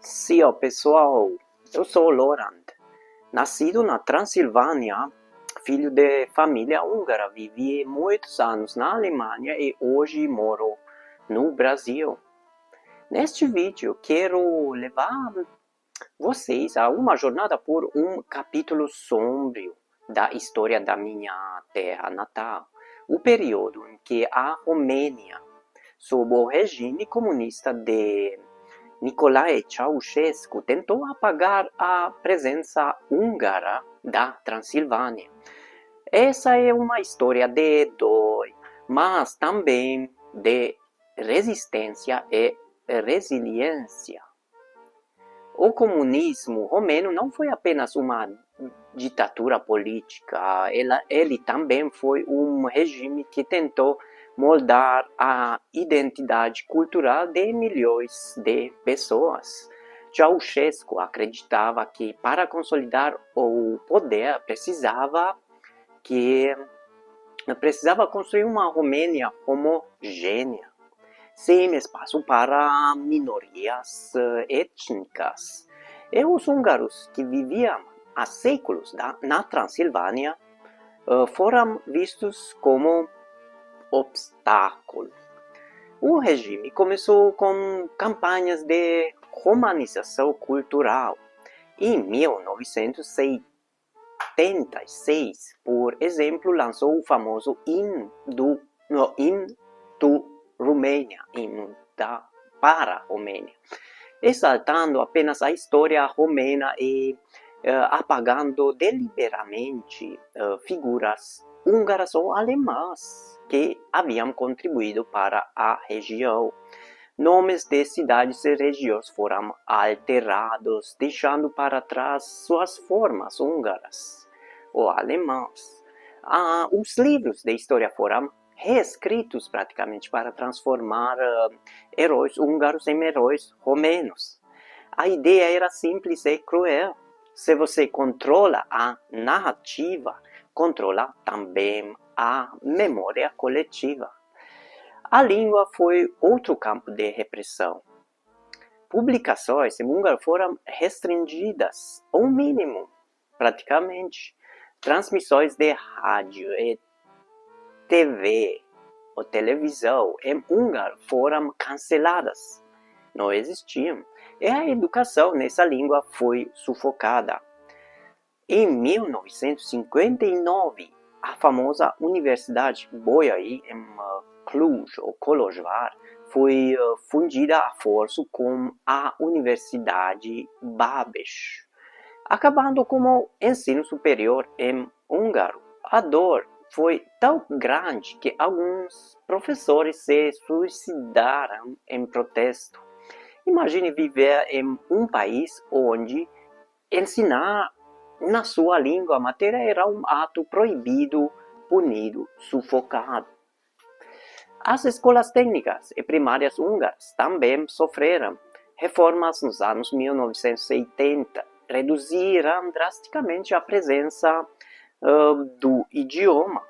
Sim, ó, pessoal, eu sou Laurent. Nascido na Transilvânia, filho de família húngara, vivi muitos anos na Alemanha e hoje moro no Brasil. Neste vídeo, quero levar vocês a uma jornada por um capítulo sombrio da história da minha terra natal, o período em que a Romênia, sob o regime comunista de Nicolae Ceausescu, tentou apagar a presença húngara da Transilvânia. Essa é uma história de dor, mas também de resistência e resiliência. O comunismo romeno não foi apenas uma ditadura política, ele também foi um regime que tentou moldar a identidade cultural de milhões de pessoas. Ceausescu acreditava que para consolidar o poder precisava construir uma Romênia homogênea, sem espaço para minorias étnicas. E os húngaros que viviam há séculos na Transilvânia foram vistos como obstáculo. O regime começou com campanhas de romanização cultural. Em 1976, por exemplo, lançou o famoso Hymn to Romênia, para a Romênia, exaltando apenas a história romena e apagando deliberadamente figuras húngaras ou alemãs que haviam contribuído para a região. Nomes de cidades e regiões foram alterados, deixando para trás suas formas húngaras ou alemãs. Os livros de história foram reescritos praticamente para transformar heróis húngaros em heróis romenos. A ideia era simples e cruel. Se você controla a narrativa, controla também a memória coletiva. A língua foi outro campo de repressão. Publicações em húngaro foram restringidas ao mínimo, praticamente. Transmissões de rádio e TV ou televisão em húngaro foram canceladas. Não existiam. E a educação nessa língua foi sufocada. Em 1959, a famosa Universidade Bolyai em Cluj ou Kolozsvár foi fundida à força com a Universidade Babes, acabando com o ensino superior em húngaro. A dor foi tão grande que alguns professores se suicidaram em protesto. Imagine viver em um país onde ensinar na sua língua materna era um ato proibido, punido, sufocado. As escolas técnicas e primárias húngaras também sofreram reformas nos anos 1970, reduziram drasticamente a presença do idioma,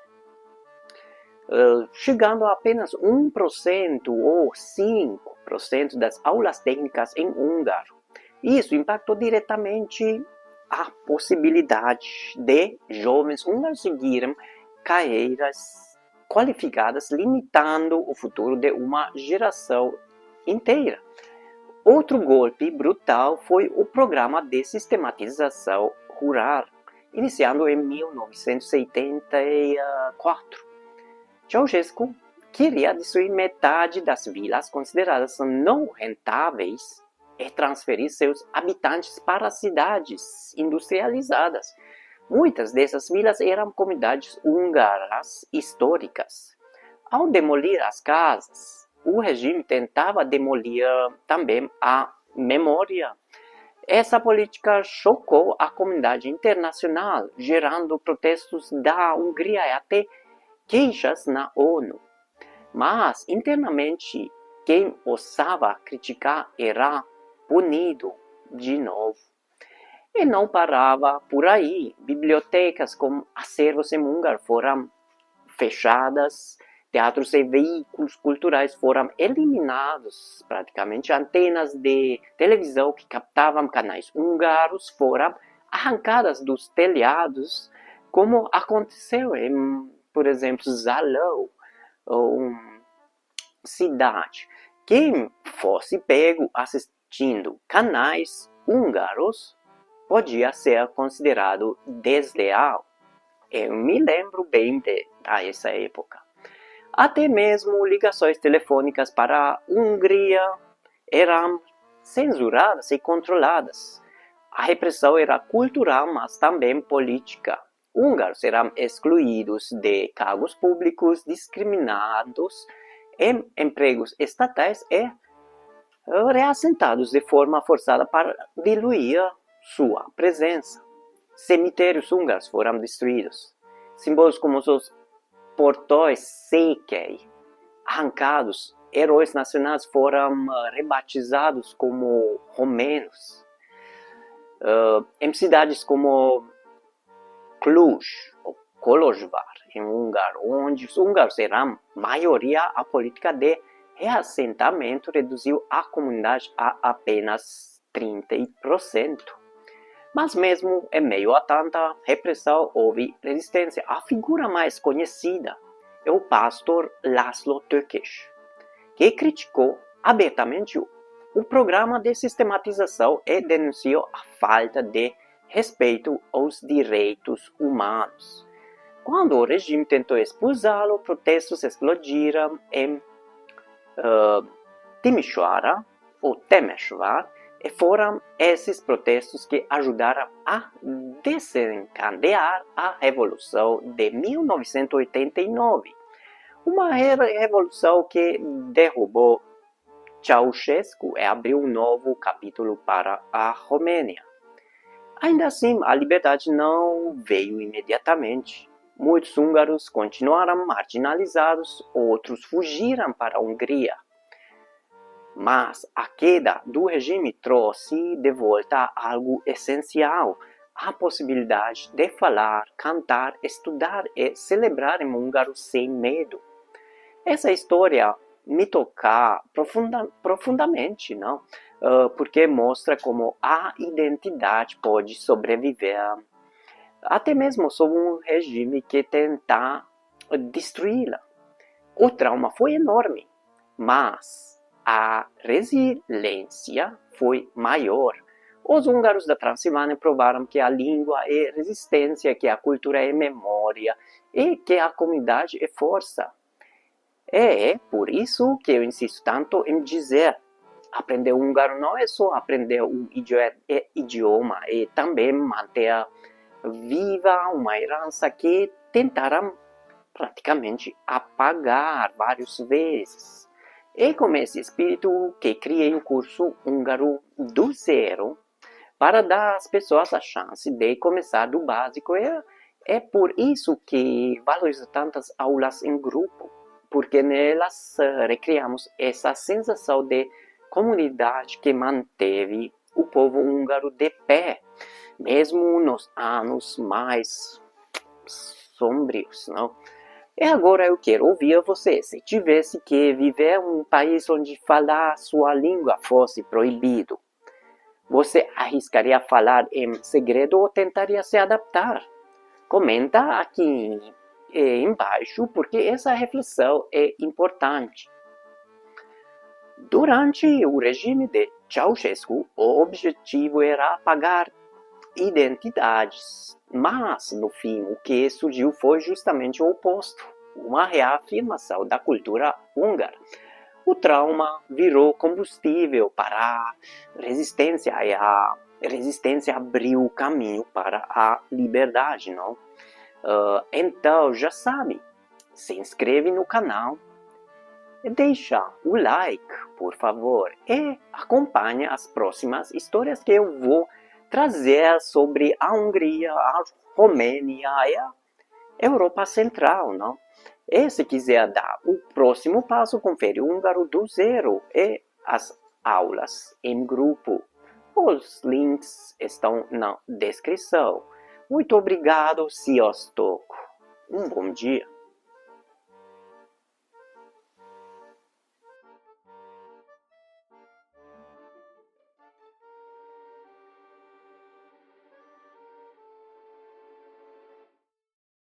chegando a apenas 1% ou 5% das aulas técnicas em húngaro. Isso impactou diretamente a possibilidade de jovens húngaros seguirem carreiras qualificadas, limitando o futuro de uma geração inteira. Outro golpe brutal foi o programa de sistematização rural, iniciado em 1974. Ceausescu queria destruir metade das vilas consideradas não rentáveis e transferir seus habitantes para cidades industrializadas. Muitas dessas vilas eram comunidades húngaras históricas. Ao demolir as casas, o regime tentava demolir também a memória. Essa política chocou a comunidade internacional, gerando protestos da Hungria e até queixas na ONU. Mas, internamente, quem ousava criticar era punido de novo. E não parava por aí. Bibliotecas com acervos em húngaro foram fechadas, teatros e veículos culturais foram eliminados. Praticamente, antenas de televisão que captavam canais húngaros foram arrancadas dos telhados, como aconteceu em, por exemplo, Zalão, ou cidade. Quem fosse pego assistindo canais húngaros podia ser considerado desleal. Eu me lembro bem dessa época. Até mesmo ligações telefônicas para a Hungria eram censuradas e controladas. A repressão era cultural, mas também política. Húngaros eram excluídos de cargos públicos, discriminados em empregos estatais e reassentados de forma forçada para diluir sua presença. Cemitérios húngaros foram destruídos. Símbolos como os portões Székely, arrancados. Heróis nacionais foram rebatizados como romenos. Em cidades como Cluj, ou Kolozsvár, em húngaro, onde os húngaros eram maioria, a política de reassentamento reduziu a comunidade a apenas 30%. Mas mesmo em meio a tanta repressão, houve resistência. A figura mais conhecida é o pastor László Tőkés, que criticou abertamente o programa de sistematização e denunciou a falta de respeito aos direitos humanos. Quando o regime tentou expulsá-lo, protestos explodiram em Timișoara, ou Temesvar, e foram esses protestos que ajudaram a desencadear a Revolução de 1989. Uma revolução que derrubou Ceausescu e abriu um novo capítulo para a Romênia. Ainda assim, a liberdade não veio imediatamente. Muitos húngaros continuaram marginalizados, outros fugiram para a Hungria. Mas a queda do regime trouxe de volta algo essencial: a possibilidade de falar, cantar, estudar e celebrar em húngaro sem medo. Essa história me toca profundamente, não? Porque mostra como a identidade pode sobreviver até mesmo sob um regime que tenta destruí-la. O trauma foi enorme, mas a resiliência foi maior. Os húngaros da Transilvânia provaram que a língua é resistência, que a cultura é memória e que a comunidade é força. É por isso que eu insisto tanto em dizer: aprender húngaro não é só aprender o idioma, é também manter viva uma herança que tentaram praticamente apagar várias vezes. É com esse espírito que criei o curso Húngaro do Zero, para dar às pessoas a chance de começar do básico. É por isso que valorizo tantas aulas em grupo, porque nelas recriamos essa sensação de comunidade que manteve o povo húngaro de pé, mesmo nos anos mais sombrios, não? E agora eu quero ouvir você. Se tivesse que viver em um país onde falar sua língua fosse proibido, você arriscaria falar em segredo ou tentaria se adaptar? Comenta aqui embaixo, porque essa reflexão é importante. Durante o regime de Ceausescu, o objetivo era apagar identidades, mas no fim o que surgiu foi justamente o oposto, uma reafirmação da cultura húngara. O trauma virou combustível para a resistência, e a resistência abriu o caminho para a liberdade, não? Então já sabe, se inscreve no canal, deixa o like, por favor, e acompanhe as próximas histórias que eu vou trazer sobre a Hungria, a Romênia e a Europa Central, não? E se quiser dar o próximo passo, confere o Húngaro do Zero e as aulas em grupo. Os links estão na descrição. Muito obrigado, sziasztok! Um bom dia!